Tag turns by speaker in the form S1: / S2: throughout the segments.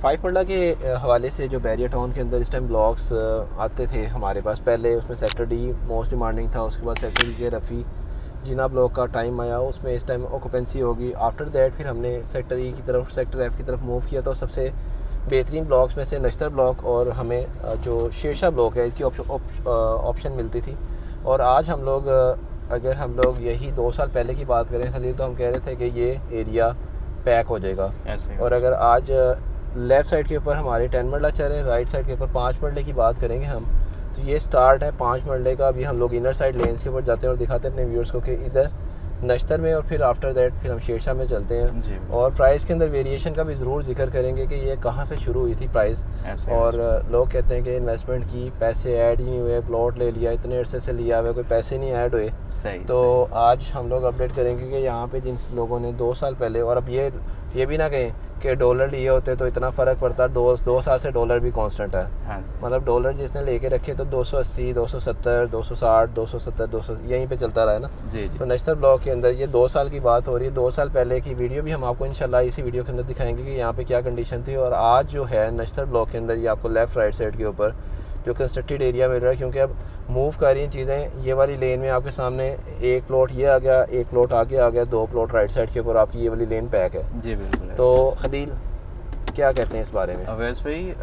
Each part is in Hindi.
S1: 5 मरला के हवाले से जो बैरियर टाउन के अंदर इस टाइम ब्लॉक्स आते थे हमारे पास, पहले उसमें सेक्टर डी मोस्ट डिमांडिंग था, उसके बाद सेक्टर डी के रफ़ी जिना ब्लॉक का टाइम आया, उसमें इस टाइम ऑक्यूपेंसी होगी। आफ्टर दैट फिर हमने सेक्टर ई की तरफ, सेक्टर एफ़ की तरफ मूव किया। तो सबसे बेहतरीन ब्लॉक्स में से नश्तर ब्लॉक और हमें जो शेरशाह ब्लॉक है इसकी ऑप्शन मिलती थी। और आज हम लोग अगर हम लोग यही 2 साल पहले की बात करें खलील, तो हम कह रहे थे कि ये एरिया पैक हो जाएगा। और अगर आज लेफ़्ट साइड के ऊपर हमारे 10 मरला चल रहे हैं, राइट साइड के ऊपर 5 मरले की बात करेंगे हम, तो ये स्टार्ट है 5 मरले का। अभी हम लोग इनर साइड लेन्स के ऊपर जाते हैं और दिखाते हैं अपने व्यूअर्स को कि इधर नश्तर में, और फिर आफ्टर दैट फिर हम शेरशाह में चलते हैं। और प्राइस के अंदर वेरिएशन का भी ज़रूर जिक्र करेंगे कि ये कहाँ से शुरू हुई थी प्राइस। और लोग कहते हैं कि इन्वेस्टमेंट की, पैसे ऐड ही नहीं हुए, प्लॉट ले लिया, इतने अरसे से लिया हुआ, कोई पैसे नहीं ऐड हुए। तो आज हम लोग अपडेट करेंगे कि यहाँ पे जिन लोगों ने 2 साल पहले, और अब ये भी ना कहें कि डॉलर लिए होते तो इतना फ़र्क पड़ता, 2 साल से डॉलर भी कांस्टेंट है। हाँ। मतलब डॉलर जिसने लेके रखे तो 280, 270, 260, 270, 200 यहीं पे चलता रहा है ना जी। तो नश्तर ब्लॉक के अंदर ये 2 साल की बात हो रही है। 2 साल पहले की वीडियो भी हम आपको इंशाल्लाह इसी वीडियो के अंदर दिखाएंगे कि यहाँ पे क्या कंडीशन थी। और आज जो है नश्तर ब्लॉक के अंदर ये आपको लेफ़्ट राइट साइड के ऊपर जो कंस्ट्रक्टेड एरिया मिल रहा है, क्योंकि अब मूव कर रही हैं चीज़ें। ये वाली लेन में आपके सामने एक प्लॉट ये आ गया, एक प्लॉट आगे आ गया, 2 प्लॉट राइट साइड के ऊपर आपकी ये वाली लेन पैक है जी। बिल्कुल। तो खलील क्या कहते हैं इस बारे में?
S2: अवैस भाई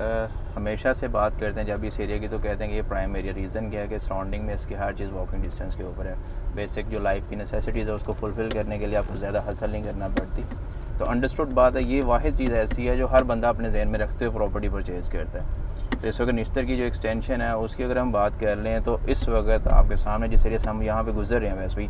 S2: हमेशा से बात करते हैं जब इस एरिया की, तो कहते हैं कि ये प्राइम एरिया। रीज़न क्या है कि सराउंडिंग में इसकी हर चीज़ वॉकिंग डिस्टेंस के ऊपर है। बेसिक जो लाइफ की नेसेसिटीज़ है उसको फुलफ़िल करने के लिए आपको ज़्यादा हसल नहीं करना पड़ती। तो अंडरस्टूड बात है, ये वाहिद चीज़ ऐसी है जो हर बंदा अपने जहन में रखते हुए प्रॉपर्टी परचेज़ करता है। तो इस वक्त नश्तर की जो एक्सटेंशन है उसकी अगर हम बात कर लें तो इस वक्त आपके सामने जिस एरिया से हम यहाँ पे गुजर रहे हैं वैसे भी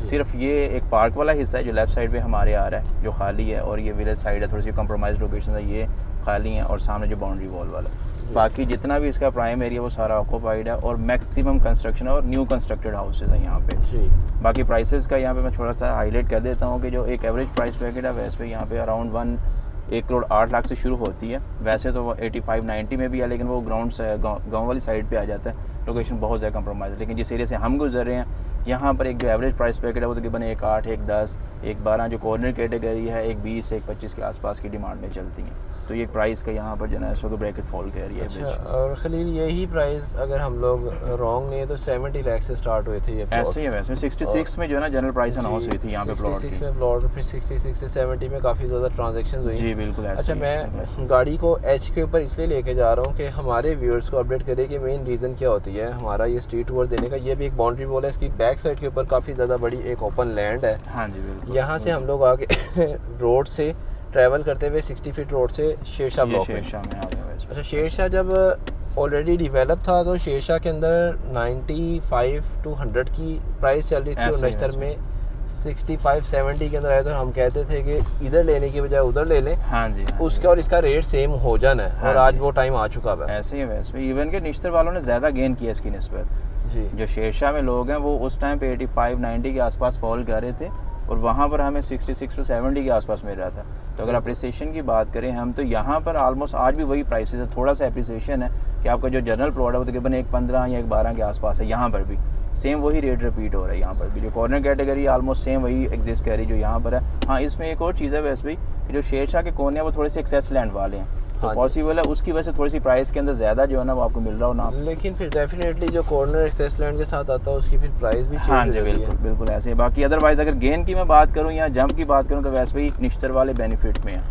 S2: सिर्फ ये एक पार्क वाला हिस्सा है जो लेफ़्ट साइड पे हमारे आ रहा है, जो खाली है। और ये विलेज साइड है, थोड़ी सी कंप्रोमाइज़ लोकेशन है, ये खाली है। और सामने जो बाउंड्री वॉल वाला, बाकी जितना भी इसका प्राइम एरिया वो सारा ऑक्यूपाइड है। और मैक्सिमम कंस्ट्रक्शन और न्यू कंस्ट्रक्टेड हाउसेज हैं यहाँ पे। बाकी प्राइसेस का यहाँ पे मैं थोड़ा सा हाईलाइट कर देता हूँ कि जो एक एवरेज प्राइस ब्रैकेट है वैसे पे यहाँ पे अराउंड 1 करोड़ 8 लाख से शुरू होती है। वैसे तो वो 85-90 में भी है, लेकिन वो ग्राउंड से गाँव वाली साइड पे आ जाता है, लोकेशन बहुत ज़्यादा कंप्रोमाइज़ है। लेकिन जिस एरिया से हम गुजर रहे हैं यहाँ पर एक जो एवरेज प्राइस पैकेट है वो तकरीबन 1.8, 1.10, 1.12 जो कॉर्नर कैटेगरी है 1.20, 1.25 के आसपास की डिमांड में चलती हैं। तो ये प्राइस का यहाँ पर जो है इसको ब्रैकेट फॉल कर रही है।
S1: अच्छा, और खलील यही प्राइस अगर हम लोग रॉन्ग नहीं है तो 70 लाख से स्टार्ट हुए थे ये प्लॉट।
S2: ऐसे ही है। वैसे 66 में जो है ना जनरल प्राइस अनाउंस हुई थी यहाँ पे प्लॉट की।
S1: 66 में प्लॉट, फिर 66 से 70 में काफ़ी ज़्यादा ट्रांजेक्शन हुई
S2: जी। बिल्कुल।
S1: अच्छा, मैं गाड़ी को एच के ऊपर इसलिए लेके जा रहा हूँ कि हमारे व्यूअर्स को अपडेट करें कि मेन रीज़न क्या होती है हमारा ये स्ट्रीट टूर देने का। ये भी एक बाउंड्री वॉल है, इसकी बैक साइड के ऊपर काफ़ी ज़्यादा बड़ी एक ओपन लैंड है।
S2: हाँ जी बिल्कुल।
S1: यहाँ से हम लोग आगे रोड से ट्रैवल करते हुए 60 फीट रोड से शेरशाह ब्लॉक में आ गए। अच्छा, शेरशाह जब ऑलरेडी डेवलप था तो शेरशाह के अंदर 95 to 100 की प्राइस चल रही थी और नश्तर में 65-70 के अंदर आए। तो हम कहते थे कि इधर लेने की बजाय उधर ले लें।
S2: हाँ जी।
S1: उसका और इसका रेट सेम हो जाना है। और आज वो टाइम आ चुका है।
S2: ऐसे ही है। वैसे इवन के नश्तर वालों ने ज़्यादा गेन किया इसकी निस्बत जी। जो शेरशाह में लोग हैं वो उस टाइम पे 85-90 के आसपास फॉल कर रहे थे और वहाँ पर हमें 66 to 70 के आसपास मिल रहा था। तो अगर अप्रिसिएशन की बात करें हम, तो यहाँ पर ऑलमोस्ट आज भी वही प्राइसेस है। थोड़ा सा अप्रिसिएशन है कि आपका जो जनरल प्लॉट है वो तकरीबन 1.15 या 1.12 के आसपास है। यहाँ पर भी सेम वही रेट रिपीट हो रहा है। यहाँ पर भी जो कॉर्नर कैटेगरी ऑलमोस्ट सेम वही एग्जिस्ट कर रही जो यहाँ पर है। हाँ, इसमें एक और चीज़ है वैसे भी कि जो शेरशाह के कोने हैं वो थोड़े से एक्सेस लैंड वाले हैं, तो पॉसिबल है उसकी वजह से थोड़ी सी प्राइस के अंदर ज़्यादा जो है ना वो आपको मिल रहा हो ना।
S1: लेकिन फिर डेफिनेटली जो कॉर्नर एक्सेस लैंड के साथ आता है उसकी फिर प्राइस भी
S2: हाँ जी बिल्कुल बिल्कुल ऐसे है। बाकी अदरवाइज़ अगर गेन की मैं बात करूँ या जंप की बात करूँ तो वैसे भी नश्तर वाले बेनिफिट में है,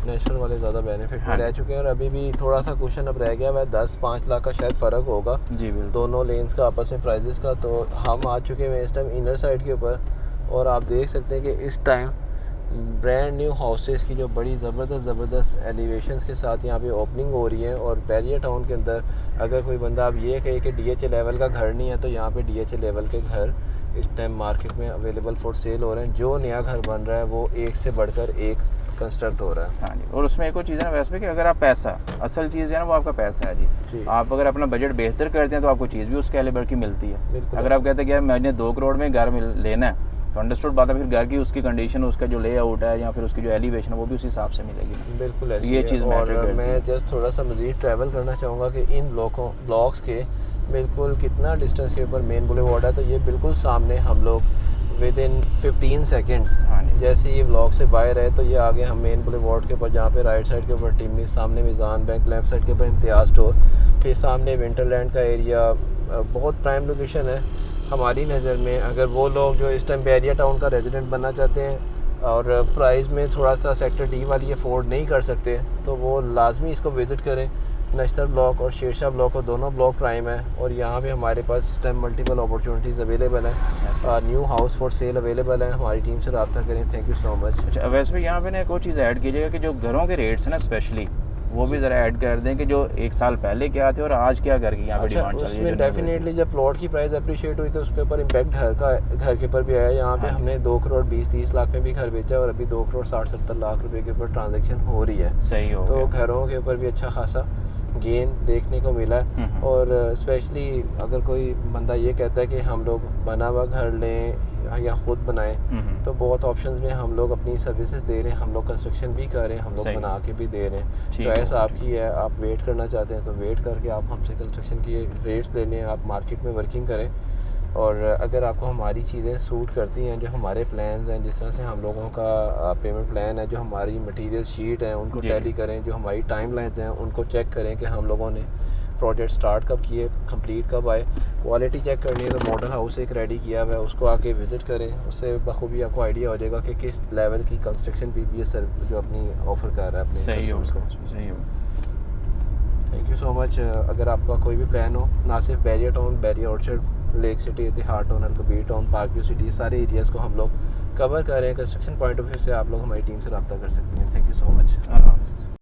S1: नेशनल वाले ज़्यादा बेनिफिट में रह चुके हैं। और अभी भी थोड़ा सा क्वेश्चन अब रह गया है, 10-5 लाख का शायद फ़र्क होगा जी बिल्कुल दोनों लेन्स का आपस में प्राइजेस का। तो हम आ चुके हैं इस टाइम इनर साइड के ऊपर और आप देख सकते हैं कि इस टाइम ब्रांड न्यू हाउसेस की जो बड़ी ज़बरदस्त एलिवेशंस के साथ यहाँ पे ओपनिंग हो रही है। और बैरियर टाउन के अंदर अगर कोई बंदा अब ये कहे कि DHA लेवल का घर नहीं है, तो यहाँ पे DHA लेवल के घर इस टाइम मार्केट में अवेलेबल फॉर सेल हो रहे हैं। जो नया घर बन रहा है वो एक से बढ़कर एक कंस्ट्रक्ट हो रहा है।
S2: हाँ जी। और उसमें एक और चीज़ है ना वैसे भी कि अगर आप पैसा, असल चीज़ है ना वो आपका पैसा है जी। आप अगर अपना बजट बेहतर करते हैं तो आपको चीज़ भी उस कैलिबर की मिलती है। अगर आप कहते हैं कि यार मैंने 2 करोड़ में घर लेना है तो अंडरस्टूड बात है, फिर घर की उसकी कंडीशन, उसका जो लेआउट है या फिर उसकी जो एलिवेशन है वो भी उस हिसाब से मिलेगी।
S1: बिल्कुल ऐसी
S2: ये चीज़ मैटर करती है।
S1: मैं जस्ट थोड़ा सा मज़ीद ट्रैवल करना चाहूँगा कि इन ब्लॉक्स के बिल्कुल कितना डिस्टेंस के ऊपर मेन बुलेवार्ड है। तो ये बिल्कुल सामने हम लोग विद इन 15 सेकेंड्स
S2: हाँ जी।
S1: जैसे ये ब्लॉक से बाहर है तो ये आगे हम मेन बुलेवार्ड के ऊपर जहाँ पे राइट साइड के ऊपर टिम्मी, सामने मिज़ान बैंक, लेफ्ट साइड के ऊपर इम्तियाज़ स्टोर, फिर सामने विंटरलैंड का एरिया, बहुत प्राइम लोकेशन है हमारी नज़र में। अगर वो लोग जो इस टाइम बैरिया टाउन का रेजिडेंट बनना चाहते हैं और प्राइस में थोड़ा सा सेक्टर डी वाली अफोर्ड नहीं कर सकते तो वो लाजमी इसको विज़िट करें। नेशनल ब्लॉक और शेरशाह ब्लॉक और दोनों ब्लॉक प्राइम है और यहाँ पे हमारे पास इस टाइम मल्टीपल अपॉर्चुनिटीज़ अवेलेबल हैं। New house for sale available है, हमारी टीम से रब्ता करें। Thank you so much.
S2: अच्छा वैसे भी यहाँ पे ना एक और चीज़ ऐड कीजिएगा कि जो घरों के रेट्स हैं ना स्पेशली वो भी ज़रा ऐड कर दें कि जो एक साल पहले क्या थे और आज क्या करके यहाँ पे डिमांड चल रही है।
S1: उसमें डेफिनेटली जब प्लॉट की प्राइस अप्रिशिएट हुई तो उसके ऊपर इम्पैक्ट घर के ऊपर भी आया। यहाँ पे हमने 2 करोड़ 20-30 लाख में भी घर बेचा और अभी 2 करोड़ 60-70 लाख रुपए के ऊपर ट्रांजैक्शन हो रही है।
S2: सही हो
S1: तो घरों के ऊपर भी अच्छा खासा गेन देखने को मिला है। और स्पेशली अगर कोई बंदा ये कहता है कि हम लोग बना हुआ घर लें या ख़ुद बनाएं तो बहुत ऑप्शंस में हम लोग अपनी सर्विसेज दे रहे हैं। हम लोग कंस्ट्रक्शन भी कर रहे हैं, हम लोग बना के भी दे रहे हैं। चॉइस आपकी है, आप वेट करना चाहते हैं तो वेट करके आप हमसे कंस्ट्रक्शन की रेट्स ले लें, आप मार्केट में वर्किंग करें। और अगर आपको हमारी चीज़ें सूट करती हैं, जो हमारे प्लान्स हैं, जिस तरह से हम लोगों का पेमेंट प्लान है, जो हमारी मटेरियल शीट है उनको टैली करें, जो हमारी टाइमलाइंस हैं उनको चेक करें कि हम लोगों ने प्रोजेक्ट स्टार्ट कब किए, कंप्लीट कब आए। क्वालिटी चेक करनी है तो मॉडल हाउस एक रेडी किया हुआ है, उसको आके विज़िट करें। उससे बखूबी आपको आइडिया हो जाएगा कि किस लेवल की कंस्ट्रक्शन PBS जो अपनी ऑफ़र कर रहा है अपने कस्टमर्स को।
S2: सही हो।
S1: Thank you so much. अगर आपका कोई भी प्लान हो, ना सिर्फ Bahria town, Bahria orchard, lake city, Ittehad town, Alkabir town, park view city, सारे एरियाज़ को हम लोग कवर कर रहे हैं। कंस्ट्रक्शन पॉइंट ऑफ व्यू से आप लोग हमारी टीम से रब्ता कर सकते हैं। Thank you so much.